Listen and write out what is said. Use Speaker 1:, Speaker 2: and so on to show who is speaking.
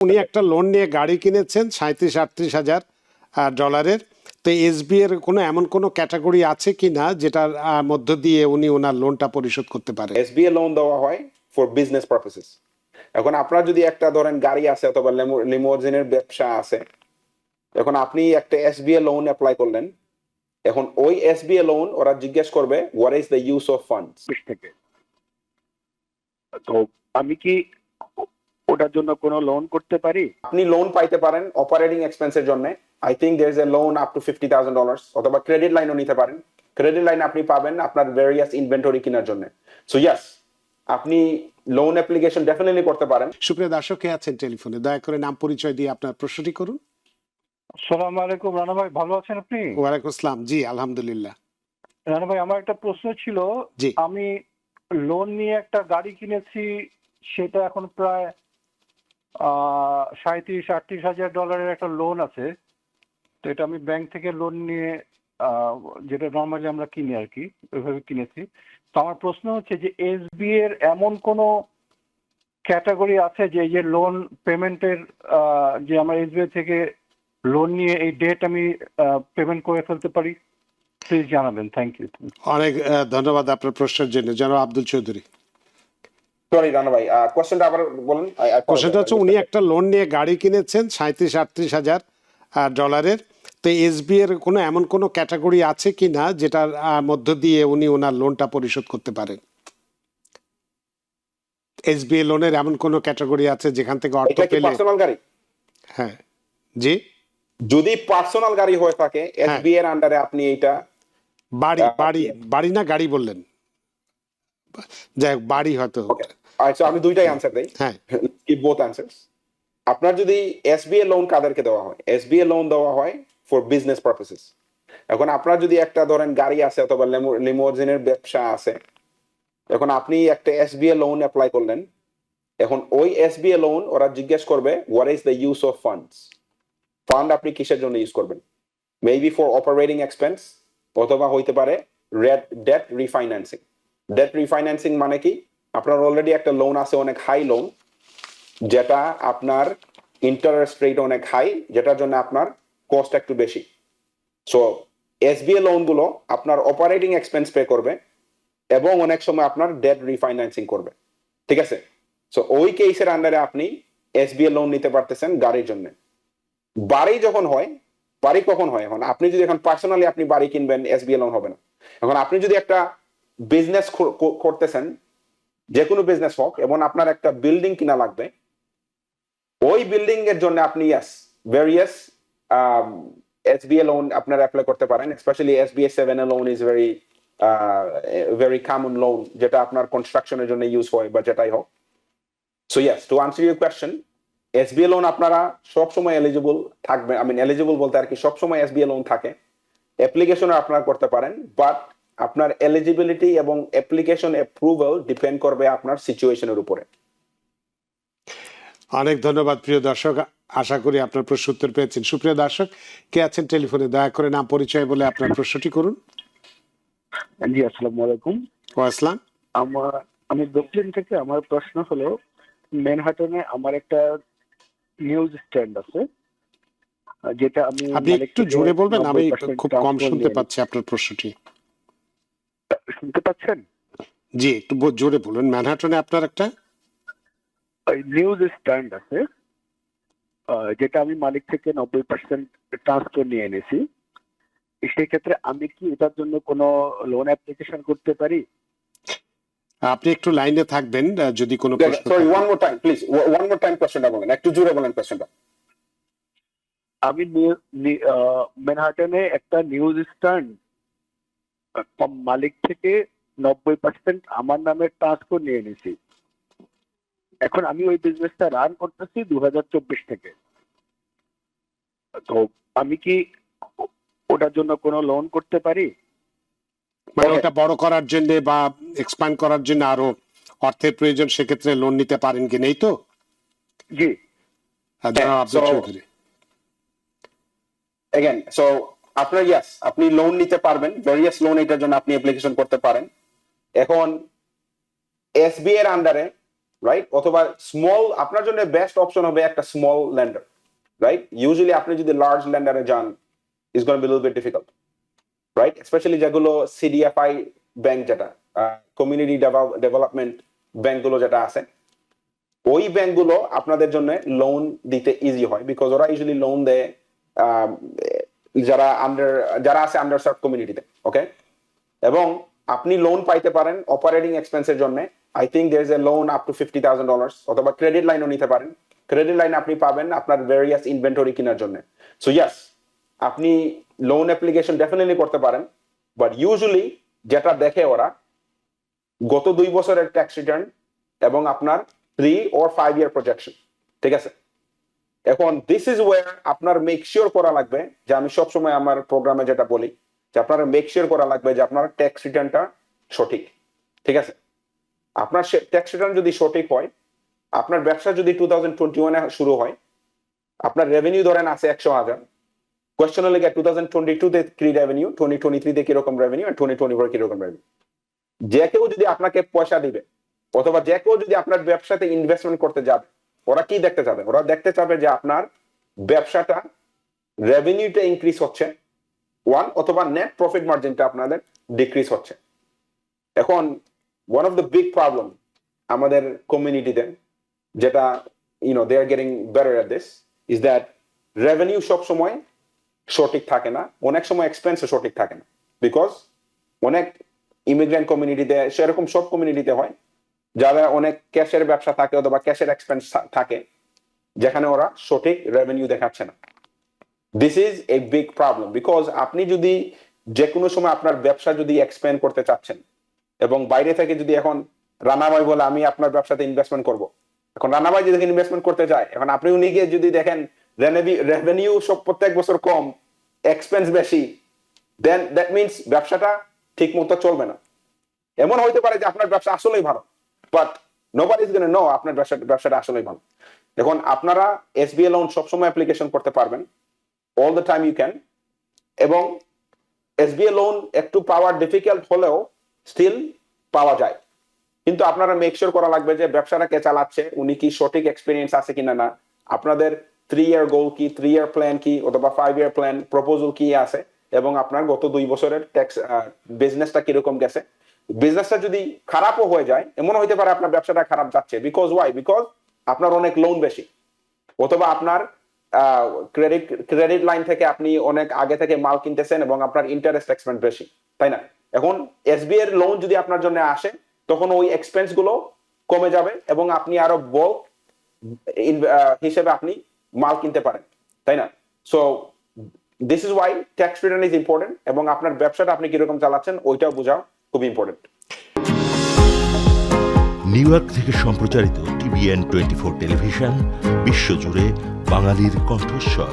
Speaker 1: উনি একটা লোন নিয়ে গাড়ি কিনেছেন 37-38 হাজার ডলারের। তো এসবি এর এমন কোনো ক্যাটাগরি আছে কিনা যেটার মধ্য দিয়ে উনি ওনার লোনটা পরিশোধ করতে পারে?
Speaker 2: এসবিএ লোন দেওয়া হয় ফর বিজনেস পারপাসেস। এখন আপনার যদি একটা ধরেন গাড়ি আছে অথবা লিমোজিনের ব্যবসা আছে, এখন আপনি একটা এসবিএ লোন অ্যাপ্লাই করলেন, এখন ওই এসবিএ লোন ওরা জিজ্ঞেস করবে what is the use of funds
Speaker 3: থেকে। তো আমি কি ওটার জন্য কোনো লোন করতে পারি?
Speaker 2: আপনি লোন পাইতে পারেন অপারেটিং এক্সপেন্সের জন্য। I think there is a loan up to $50,000 অথবা ক্রেডিট লাইনও নিতে পারেন। ক্রেডিট লাইন আপনি পাবেন আপনার ভেরিয়াস ইনভেন্টরি কেনার জন্য। সো ইয়েস, আপনি লোন অ্যাপ্লিকেশন ডেফিনেটলি করতে পারেন।
Speaker 1: সুপ্রিয় দর্শক, কে আছেন টেলিফোনে, দয়া করে নাম পরিচয় দিয়ে আপনার প্রশ্নটি করুন।
Speaker 4: আসসালামু আলাইকুম রানা ভাই, ভালো আছেন আপনি?
Speaker 1: ওয়ালাইকুম আসসালাম, জি আলহামদুলিল্লাহ।
Speaker 4: রানা ভাই, আমার একটা প্রশ্ন ছিল।
Speaker 1: জি।
Speaker 4: আমি লোন নিয়ে একটা গাড়ি কিনেছি, সেটা এখন প্রায় 37-38 হাজার ডলারের একটা লোন আছে। তো এটা আমি ব্যাংক থেকে লোন নিয়ে, যেটা নর্মালি আমরা কিনি আর কি, ওইভাবে কিনেছি। তো আমার প্রশ্ন হচ্ছে যে এসবি এর এমন কোনো ক্যাটাগরি আছে যে এই যে লোন পেমেন্টের, যে আমার এসবিআই থেকে লোন নিয়ে এই ডেট আমি পেমেন্ট করে ফেলতে পারি? প্লিজ জানাবেন, থ্যাংক ইউ।
Speaker 1: অনেক ধন্যবাদ আপনার প্রশ্নের জন্য। জনাব আব্দুল চৌধুরী।
Speaker 2: সরি রানা ভাই, কোশ্চেনটা আবার বলুন।
Speaker 1: কোশ্চেনটা হচ্ছে উনি একটা লোন নিয়ে গাড়ি কিনেছেন 37-38 হাজার ডলারের। তো এসবি এর এমন কোনো ক্যাটাগরি আছে কিনা যেটার মধ্য দিয়ে উনি ওনার লোনটা পরিশোধ করতে পারেন? এসবিএ লোনের এমন কোন ক্যাটাগরি আছে যেখান থেকে অর্থ পেলে?
Speaker 2: পার্সোনাল গাড়ি?
Speaker 1: হ্যাঁ, জি।
Speaker 2: যদি পার্সোনাল গাড়ি হয়ে থাকে এসবিএ এর আন্ডারে আপনি এইটা
Speaker 1: বাড়ি বাড়ি বাড়ি না গাড়ি বললেন? যাই হোক, বাড়ি হয়তো।
Speaker 2: আচ্ছা, আমি দুইটাই আনসার দেই।
Speaker 1: হ্যাঁ,
Speaker 2: কি বোথ আনসারস। আপনার যদি এসবিএ লোন কাদেরকে দেওয়া হয়? এসবিএ লোন দেওয়া হয় ফর বিজনেস পারপাসেস। এখন আপনার যদি একটা ধরেন গাড়ি আছে অথবা লিমোজিনের ব্যবসা আছে, এখন আপনি একটা এসবিএ লোন অ্যাপ্লাই করলেন, এখন ওই এসবিএ লোন ওরা জিজ্ঞেস করবে what is the use of funds. Fund আপনি কিসের জন্য ইউজ করবেন? মেবি ফর অপারেটিং এক্সপেন্স, অথবা হইতে পারে ডেট রিফাইন্যান্সিং। ডেট রিফাইন্যান্সিং মানে কি? আপনার অলরেডি একটা লোন আছে, অনেক হাই লোন, যেটা আপনার ইন্টারেস্ট রেট অনেক হাই, যেটার জন্য আপনার কস্ট একটু বেশি। সো এসবিএ লোন গুলো আপনার অপারেটিং এক্সপেন্স পে করবে এবং অনেক সময় আপনার ডেট রিফাইন্যান্সিং করবে, ঠিক আছে? সো ওই কেসের আন্ডারে আপনি এসবিএ লোন নিতে পারতেছেন গাড়ির জন্য। বাড়ি যখন হয়, বাড়ি কখন হয়? এখন আপনি যদি এখন পার্সোনালি আপনি বাড়ি কিনবেন, এসবিএ লোন হবে না। এখন আপনি যদি একটা বিজনেস করতেছেন, যে কোনো বিজনেস হোক, এবং আপনার একটা বিল্ডিং কিনা লাগবে, ওই বিল্ডিং এর জন্য আপনি ভেরিয়াস এসবিএ লোন আপনারা অ্যাপ্লাই করতে পারেন। Specially SBA 7 loan is very common loan, যেটা আপনার কনস্ট্রাকশনের জন্য ইউজ হয় বা যেটাই হোক। So yes, to answer your question, SBA loan আপনারা সবসময় এলিজিবল থাকবে। আমি এলিজিবল বলতে আর কি, সবসময় এসবিএ লোন থাকে, অ্যাপ্লিকেশনও আপনারা করতে পারেন, বাট আপনার এলিজিবিলিটি এবং অ্যাপ্লিকেশন অ্যাপ্রুভাল ডিপেন্ড করবে আপনার সিচুয়েশনের উপরে।
Speaker 1: অনেক ধন্যবাদ প্রিয় দর্শক, আশা করি আপনার প্রশ্ন উত্তর পেয়েছেন। সুপ্রিয় দর্শক, কে আছেন টেলিফোনে, দয়া করে নাম পরিচয় বলে আপনার প্রশ্নটি করুন।
Speaker 3: জি, আসসালামু আলাইকুম।
Speaker 1: আসসালাম।
Speaker 3: আমি ব্রুকলিন থেকে। আমার প্রশ্ন হলো, ম্যানহাটনে আমার একটা নিউজ স্ট্যান্ড আছে, যেটা আমি
Speaker 1: আপনি একটু জোরে বলবেন, আমি খুব কম শুনতে পাচ্ছি আপনার প্রশ্নটি।
Speaker 3: শুনতে পাচ্ছেন?
Speaker 1: জি, একটু জোরে বলুন। ম্যানহাটনে আপনার একটা
Speaker 3: নিউজ স্ট্যান্ড আছে, যেটা আমি মালিক থেকে 90% ট্রান্সফার নিয়ে এনেছি। সেই ক্ষেত্রে আমি কি এটার জন্য কোনো লোন অ্যাপ্লিকেশন করতে পারি?
Speaker 1: আপনি একটু লাইনে থাকবেন, যদি কোনো প্রশ্ন
Speaker 2: sorry, one more time please, one more time কোশ্চেনটা বলেন, একটু জোরে বলেন কোশ্চেনটা।
Speaker 3: আমি ম্যানহাটনে একটা নিউজ স্ট্যান্ড মালিক থেকে 90% আমার নামে ট্রান্সফার নিয়ে এনেছি। এখন আমি ওই বিজনেসটা রান করতেছি 2024 থেকে। তো আমি কি ওটার জন্য কোনো লোন করতে পারি?
Speaker 1: মানে ওটা বড় করার জন্য বা এক্সপ্যান্ড করার জন্য আরো অর্থের প্রয়োজন, সেক্ষেত্রে লোন নিতে পারেন কি? নেই তো?
Speaker 3: জি।
Speaker 1: আব্দুল চৌধুরী।
Speaker 2: Again, so আপনার আপনি লোন নিতে পারবেন, ভেরিয়াস লোন এটার জন্য আপনি অ্যাপ্লিকেশন করতে পারেন। এখন এসবিএ এর আন্ডারে রাইট, অথবা স্মল, আপনার জন্য বেস্ট অপশন হবে একটা স্মল ল্যান্ডার, রাইট। ইউজুয়ালি আপনি যদি লার্জ ল্যান্ডারে যান, is gonna be little bit difficult, right, specially যেগুলো সিডিএফআই ব্যাংক, যেটা কমিউনিটি ডেভেলপমেন্ট ব্যাংকগুলো যেটা আছে, ওই ব্যাংকগুলো আপনাদের জন্য লোন দিতে ইজি হয়, বিকজ ওরা ইউজুয়ালি লোন দেয় যারা আছে আন্ডার সার্ভ কমিউনিটিতে, ওকে। এবং আপনি লোন পাইতে পারেন অপারেটিং এক্সপেন্সের জন্য। I think there is a loan up to $50,000, অথবা ক্রেডিট লাইনও নিতে পারেন। ক্রেডিট লাইন আপনি পাবেন আপনার ভেরিয়াস ইনভেন্টরি কেনার জন্য। সো ইয়াস, আপনি লোন অ্যাপ্লিকেশন ডেফিনেটলি করতে পারেন, বাট ইউজুয়ালি যেটা দেখে ওরা গত 2 বছরের ট্যাক্স রিটার্ন এবং আপনার 3 or 5 year প্রজেকশন, ঠিক আছে। এখন দিস ইজ ওয়্যার আপনার মেক শিওর করা লাগবে, যে আমি সবসময় আমার প্রোগ্রামে যেটা বলি, যে আপনার মেক শিওর করা লাগবে যে আপনার ট্যাক্স রিটার্নটা সঠিক, ঠিক আছে। আপনার ট্যাক্স রিটার্ন যদি সঠিক হয়, আপনার ব্যবসা যদি 2021 শুরু হয়, আপনার রেভিনিউ ধরেন আছে 100,000, কোয়েশ্চন হলে 2022 তে কি রেভিনিউ, 2023 তে কিরকম রেভিনিউ, আর 2024 কিরকম রেভিনিউ। যে কেউ যদি আপনাকে পয়সা দিবে, অথবা যে কেউ যদি আপনার ব্যবসাতে ইনভেস্টমেন্ট করতে যাবে, ওরা কি দেখতে চাবে? ওরা দেখতে চাবে যে আপনার ব্যবসাটা রেভিনিউটা ইনক্রিজ হচ্ছে, ওয়ান, অথবা নেট প্রফিট মার্জিনটা আপনাদের ডিক্রিজ হচ্ছে। এখন one of the big problem আমাদের কমিউনিটিতে, যেটা they are getting better at this, is that revenue সব সময় সঠিক থাকে না, অনেক সময় এক্সপেন্সও সঠিক থাকে না, বিকজ অনেক ইমিগ্রেন্ট কমিউনিটিতে, সেরকম সব কমিউনিটিতে হয়, যারা অনেক ক্যাশের ব্যবসা থাকে অথবা ক্যাশের এক্সপেন্স থাকে, যেখানে ওরা সঠিক রেভিনিউ দেখাচ্ছে না। This is a big problem, because আপনি যদি যে কোনো সময় আপনার ব্যবসা যদি এক্সপ্যান্ড করতে চাচ্ছেন, এবং বাইরে থেকে যদি এখন রানাভাই বলে আমি আপনার ব্যবসাতে ইনভেস্টমেন্ট করব, এখন রানাভাই যদি ইনভেস্টমেন্ট করতে চায়, এখন আপনি উনি গিয়ে যদি দেখেন রেভিনিউ সব প্রত্যেক বছর কম, এক্সপেন্স বেশি, দেন দ্যাট মিনস ব্যবসাটা ঠিক মতো চলবে না। এমন হইতে পারে যে আপনার ব্যবসা আসলেই ভালো, but nobody is gonna know আপনার ব্যবসাটা আসলেই ভালো। এখন আপনারা এসবিএ লোন সবসময় অ্যাপ্লিকেশন করতে পারবেন, all the time you can, এবং এসবিএ লোন একটু পাওয়ার ডিফিকাল্ট হলেও স্টিল পাওয়া যায়, কিন্তু আপনারা মেক শিওর করা লাগবে যে ব্যবসাটা কে চালাচ্ছে, উনি কি সঠিক এক্সপিরিয়েন্স আছে কিনা না, আপনাদের 3 year গোল কি, 3 year প্ল্যান কি, অথবা 5 year প্ল্যান প্রপোজাল কি আছে, এবং আপনার গত 2 বছরের ট্যাক্স বিজনেসটা কিরকম গেছে। বিজনেসটা যদি খারাপও হয়ে যায়, এমন হইতে পারে আপনার ব্যবসাটা খারাপ যাচ্ছে, বিকজ ওয়াই, বিকজ আপনার অনেক লোন বেশি, অথবা আপনার ক্রেডিট লাইন থেকে আপনি অনেক আগে থেকে মাল কিনতেছেন এবং আপনার ইন্টারেস্ট এক্সপেন্স বেশি, তাই না। এখন এসবিআই এর লোন যদি আপনার জন্য আসে, তখন ওই এক্সপেন্স গুলো কমে যাবে এবং আপনি আরো বল্ক হিসেবে আপনি মাল কিনতে পারেন, তাই না। So this is Y tax return is important, এবং আপনার ব্যবসাটা আপনি কিরকম চালাচ্ছেন ওইটাও বোঝাও খুব ইম্পর্টেন্ট।
Speaker 5: নিউ ইয়র্ক থেকে সম্প্রচারিত TVN 24 টেলিভিশন, বিশ্বজুড়ে বাঙালির কণ্ঠস্বর।